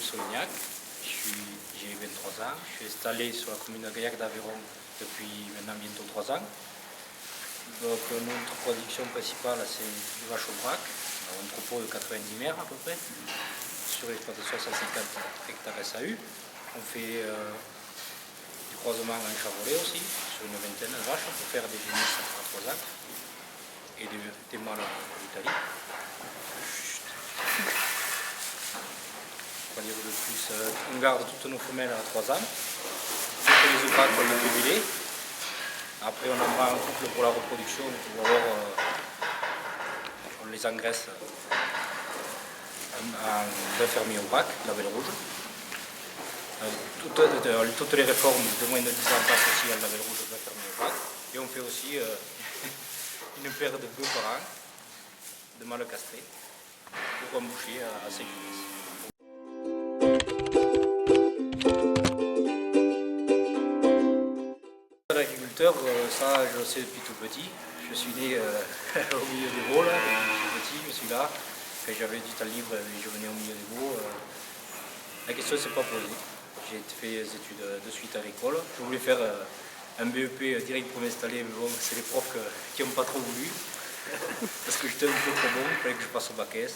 Solignac, j'ai 23 ans, je suis installé sur la commune de Gaillac d'Aveyron depuis maintenant bientôt 3 ans. Donc notre production principale c'est du vache au braque, un troupeau de 90 mères à peu près, sur l'exploitation 150 hectares SAU. On fait du croisement en Charolais aussi, sur une vingtaine de vaches, pour faire des génisses à 3 ans et des mâles en Italie. On va dire de plus, on garde toutes nos femelles à 3 ans. Toutes les autres on les jubilés. Après on en prend un couple pour la reproduction, ou alors on les engraisse en bœuf fermier au braque, label rouge. Toutes les réformes de moins de 10 ans passent aussi à label rouge, bœuf fermier au braque. Et on fait aussi une paire de bœufs par an, de mâles castrés, pour emboucher à sécurité. L'agriculteur, ça je le sais depuis tout petit. Je suis né au milieu des veaux, là, depuis que je suis petit, je suis là. Quand j'avais du temps libre, je venais au milieu des veaux. La question ne s'est pas posée. J'ai fait des études de suite à l'école. Je voulais faire un BEP direct pour m'installer, mais bon, c'est les profs qui n'ont pas trop voulu. Parce que j'étais un peu trop bon, il fallait que je passe au bac S.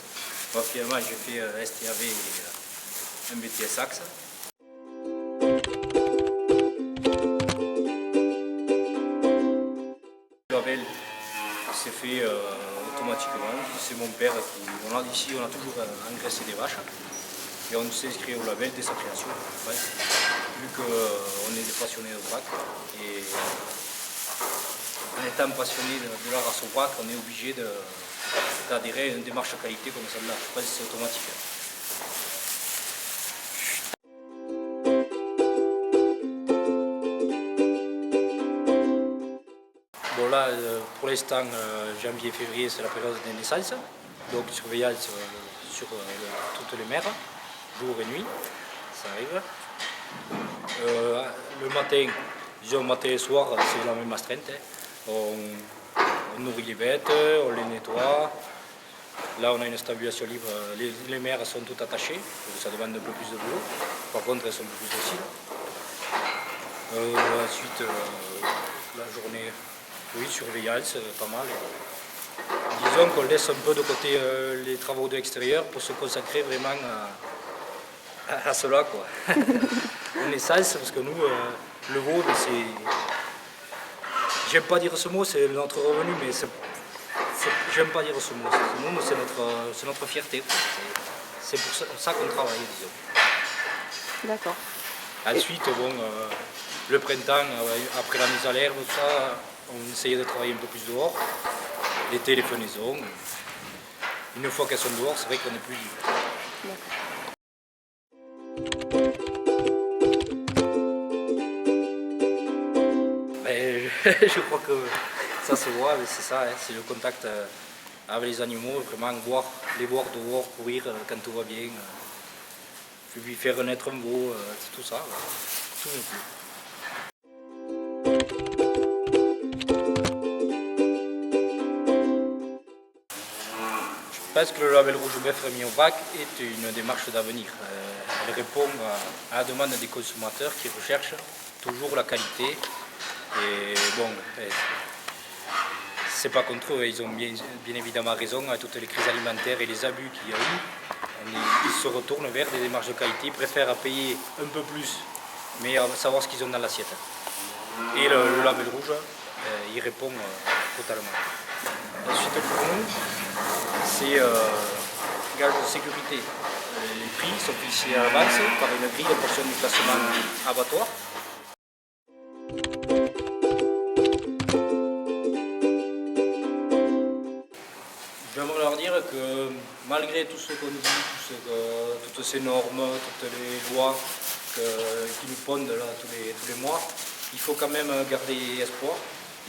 Bon, finalement, j'ai fait STAV et un BTS Axe. C'est fait automatiquement, c'est mon père qui... Ici on a toujours engraissé des vaches et on s'est inscrit au label dès sa création, vu qu'on est des passionnés de braque et en étant passionné de la race au braque, on est obligé d'adhérer à une démarche qualité comme celle-là, c'est automatique. Bon là, pour l'instant, janvier-février, c'est la période des naissances, donc surveillance sur toutes les mères, jour et nuit, ça arrive. Le matin, disons matin et soir, c'est la même astreinte. On nourrit les bêtes, on les nettoie. Là, on a une stabulation libre, les mères sont toutes attachées, donc ça demande un peu plus de boulot. Par contre, elles sont plus dociles. Ensuite, la journée... Oui, surveillance, pas mal. Disons qu'on laisse un peu de côté les travaux de l'extérieur pour se consacrer vraiment à cela, quoi. On est sens, parce que nous, le veau, c'est... J'aime pas dire ce mot, c'est notre revenu, mais j'aime pas dire ce mot. Nous, c'est notre fierté. C'est pour ça qu'on travaille, disons. D'accord. Ensuite, bon, le printemps, après la mise à l'herbe, tout ça, on essayait de travailler un peu plus dehors. L'été, les fenaisons. Une fois qu'elles sont dehors, c'est vrai qu'on est plus libre. Ben, je crois que ça se voit, c'est ça, hein, c'est le contact avec les animaux, vraiment les voir dehors, courir quand tout va bien. Puis faire naître un veau, tout ça, tout me plaît. Je pense que le label rouge bœuf fermier au braque est une démarche d'avenir. Elle répond à la demande des consommateurs qui recherchent toujours la qualité. Et bon, c'est pas contre eux, ils ont bien évidemment raison à toutes les crises alimentaires et les abus qu'il y a eu. Ils se retournent vers des démarches de qualité, ils préfèrent payer un peu plus, mais à savoir ce qu'ils ont dans l'assiette. Et le label rouge, il répond totalement. Ensuite pour nous, c'est gage de sécurité. Les prix sont fixés à l'avance par une grille de portion du classement abattoir. J'aimerais leur dire que malgré tout ce qu'on dit, toutes ces normes, toutes les lois qui nous pondent là, tous les mois, il faut quand même garder espoir.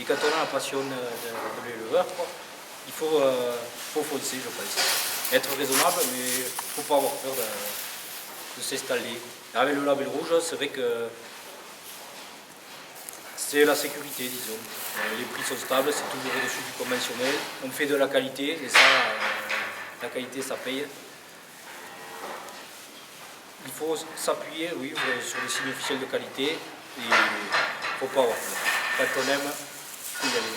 Et quand on a la passion de l'éleveur, il faut foncer, je pense. Être raisonnable, mais il ne faut pas avoir peur de s'installer. Avec le label rouge, c'est vrai que c'est la sécurité, disons. Les prix sont stables, c'est toujours au-dessus du conventionnel. On fait de la qualité, et ça, la qualité, ça paye. Il faut s'appuyer, oui, sur les signes officiels de qualité et il ne faut pas avoir peur. Quand on aime, il faut y aller.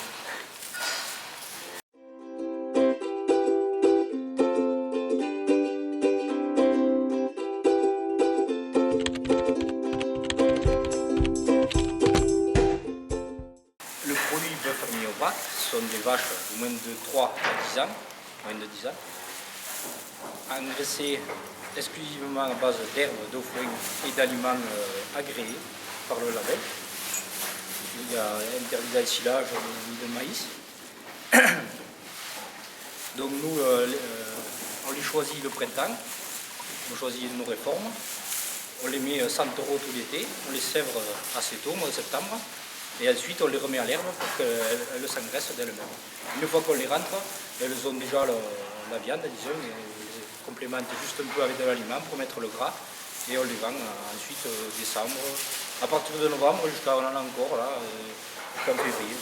Le produit bœuf fermier au bac sont des vaches de moins de 3 à 10 ans, moins de 10 ans, engraissées exclusivement à base d'herbes, de foin et d'aliments agréés par le label. Il y a interdit d'ensilage ni de maïs. Donc nous, on les choisit le printemps, on choisit nos réformes, on les met 100 € tout l'été, on les sèvre assez tôt, au mois de septembre, et ensuite on les remet à l'herbe pour qu'elles s'engraissent d'elles-mêmes. Une fois qu'on les rentre, elles ont déjà la viande, disons, et on les complémente juste un peu avec de l'aliment pour mettre le gras, et on les vend ensuite décembre, à partir de novembre jusqu'à on en a encore là, jusqu'en février.